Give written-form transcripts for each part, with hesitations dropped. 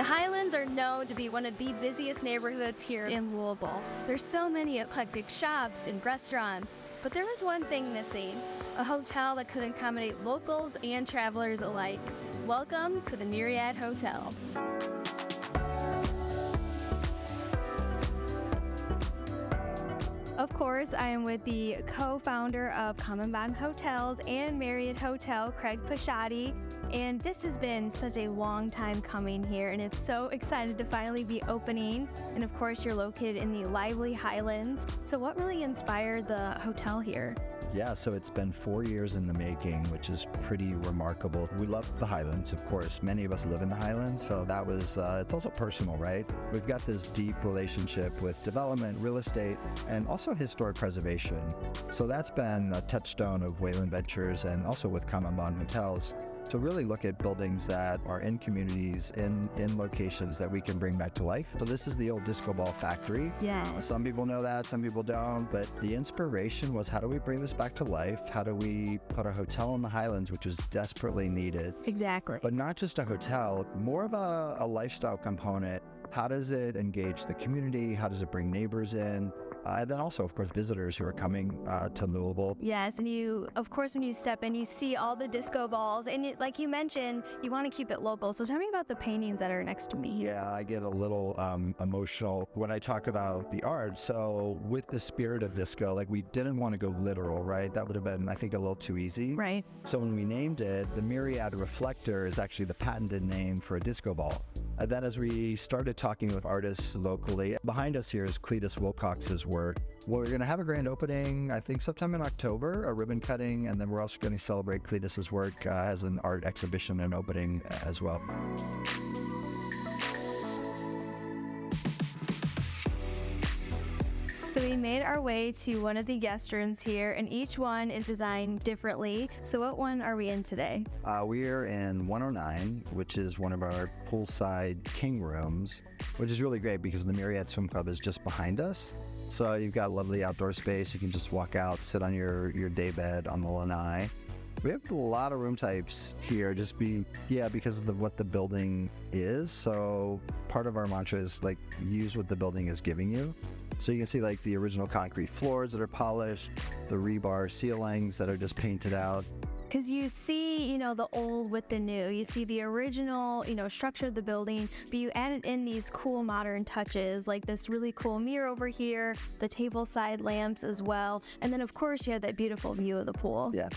The Highlands are known to be one of the busiest neighborhoods here in Louisville. There's so many eclectic shops and restaurants, but there was one thing missing, a hotel that could accommodate locals and travelers alike. Welcome to the Myriad Hotel. Of course, I am with the co-founder of Common Bond Hotels and Myriad Hotel, Craig Pashotti. And this has been such a long time coming here, and it's so excited to finally be opening. And of course, you're located in the lively Highlands. So what really inspired the hotel here? Yeah, so it's been 4 years in the making, which is pretty remarkable. We love the Highlands, of course. Many of us live in the Highlands, so that was, it's also personal, right? We've got this deep relationship with development, real estate, and also historic preservation. So that's been a touchstone of Wayland Ventures and also with Common Bond Hotels, to really look at buildings that are in communities, in locations that we can bring back to life. So this is the old disco ball factory. Yeah. Some people know that, some people don't, but the inspiration was, how do we bring this back to life? How do we put a hotel in the Highlands, which was desperately needed? Exactly. But not just a hotel, more of a lifestyle component. How does it engage the community? How does it bring neighbors in? And then also, of course, visitors who are coming to Louisville. Yes, and you, of course, when you step in, you see all the disco balls, and like you mentioned, you want to keep it local. So tell me about the paintings that are next to me here. Yeah, I get a little emotional when I talk about the art. So with the spirit of disco, like, we didn't want to go literal, right? That would have been, I think, a little too easy. Right. So when we named it, the Myriad reflector is actually the patented name for a disco ball. And then as we started talking with artists locally, behind us here is Cletus Wilcox's work. We're going to have a grand opening, I think sometime in October, a ribbon cutting, and then we're also going to celebrate Cletus's work as an art exhibition and opening as well. So we made our way to one of the guest rooms here, and each one is designed differently. So what one are we in today? We are in 109, which is one of our poolside king rooms, which is really great because the Myriad Swim Club is just behind us. So you've got lovely outdoor space. You can just walk out, sit on your day bed on the lanai. We have a lot of room types here, because of what the building is. So part of our mantra is, like, use what the building is giving you. So you can see, like, the original concrete floors that are polished, the rebar ceilings that are just painted out. Because you see, the old with the new. You see the original, structure of the building, but you added in these cool modern touches, like this really cool mirror over here, the table side lamps as well. And then, of course, you have that beautiful view of the pool. Yeah.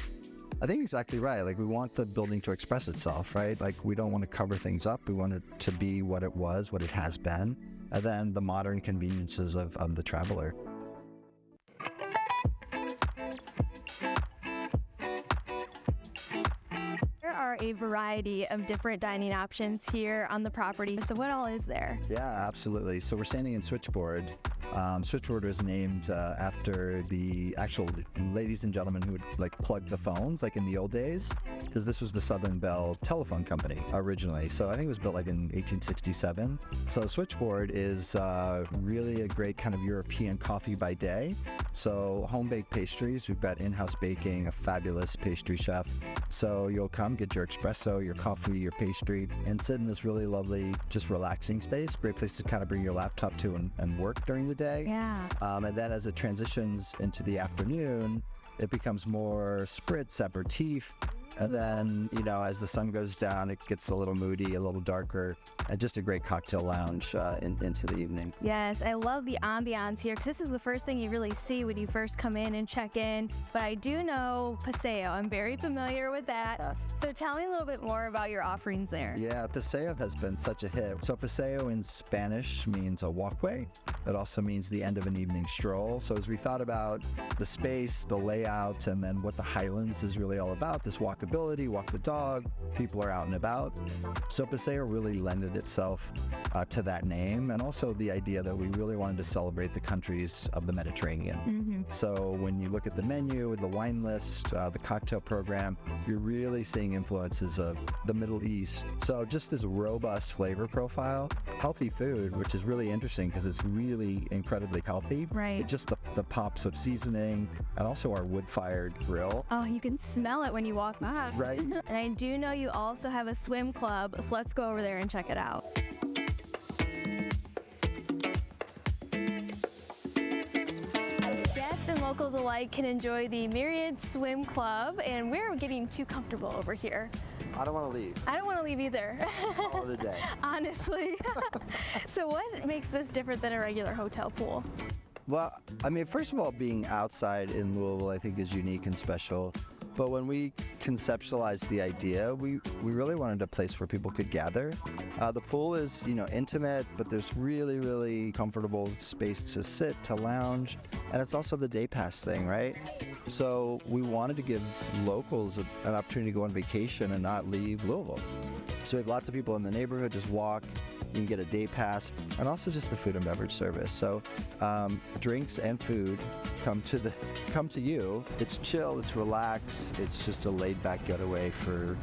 I think exactly right. Like, we want the building to express itself, right? Like, we don't want to cover things up. We want it to be what it was, what it has been, and then the modern conveniences of the traveler. There are a variety of different dining options here on the property. So what all is there? Yeah, absolutely. So we're standing in Switchboard. Switchboard was named after the actual ladies and gentlemen who would, like, plug the phones, like in the old days, because this was the Southern Bell Telephone Company originally. So I think it was built like in 1867. So Switchboard is really a great kind of European coffee by day. So home-baked pastries, we've got in-house baking, a fabulous pastry chef. So you'll come, get your espresso, your coffee, your pastry, and sit in this really lovely, just relaxing space. Great place to kind of bring your laptop to and work during the day. Yeah. And then as it transitions into the afternoon, it becomes more spritz, aperitif. And then, as the sun goes down, it gets a little moody, a little darker, and just a great cocktail lounge into the evening. Yes, I love the ambiance here, because this is the first thing you really see when you first come in and check in. But I do know Paseo. I'm very familiar with that. So tell me a little bit more about your offerings there. Yeah, Paseo has been such a hit. So Paseo in Spanish means a walkway. It also means the end of an evening stroll. So as we thought about the space, the layout, and then what the Highlands is really all about, this walkability, walk the dog, people are out and about. So Paseo really lended itself to that name, and also the idea that we really wanted to celebrate the countries of the Mediterranean. Mm-hmm. So when you look at the menu, the wine list, the cocktail program, you're really seeing influences of the Middle East. So just this robust flavor profile, healthy food, which is really interesting because it's really incredibly healthy. Right. Just the the pops of seasoning, and also our wood-fired grill. Oh, you can smell it when you walk by. Right. And I do know you also have a swim club, so let's go over there and check it out. Guests and locals alike can enjoy the Myriad Swim Club, and we're getting too comfortable over here. I don't want to leave. I don't want to leave either. Call it a day. Honestly. So what makes this different than a regular hotel pool? Well, I mean, first of all, being outside in Louisville, I think is unique and special. But when we conceptualized the idea, we really wanted a place where people could gather. The pool is, intimate, but there's really, really comfortable space to sit, to lounge, and it's also the day pass thing, right? So we wanted to give locals an opportunity to go on vacation and not leave Louisville. So we have lots of people in the neighborhood just walk. You can get a day pass, and also just the food and beverage service. So drinks and food come to you. It's chill, it's relaxed, it's just a laid-back getaway for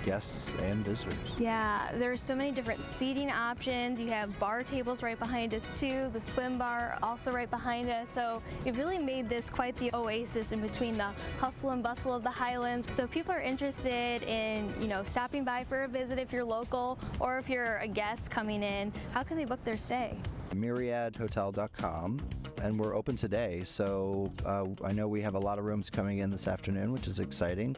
guests and visitors. Yeah, there's so many different seating options. You have bar tables right behind us too, the swim bar also right behind us. So it really made this quite the oasis in between the hustle and bustle of the Highlands. So if people are interested in, stopping by for a visit if you're local, or if you're a guest coming in, how can they book their stay? MyriadHotel.com, and we're open today. So I know we have a lot of rooms coming in this afternoon, which is exciting.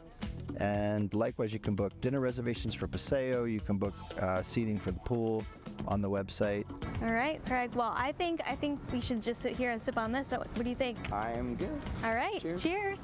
And likewise, you can book dinner reservations for Paseo. You can book seating for the pool on the website. All right, Craig. Well, I think we should just sit here and sip on this. So what do you think? I am good. All right. Cheers. Cheers.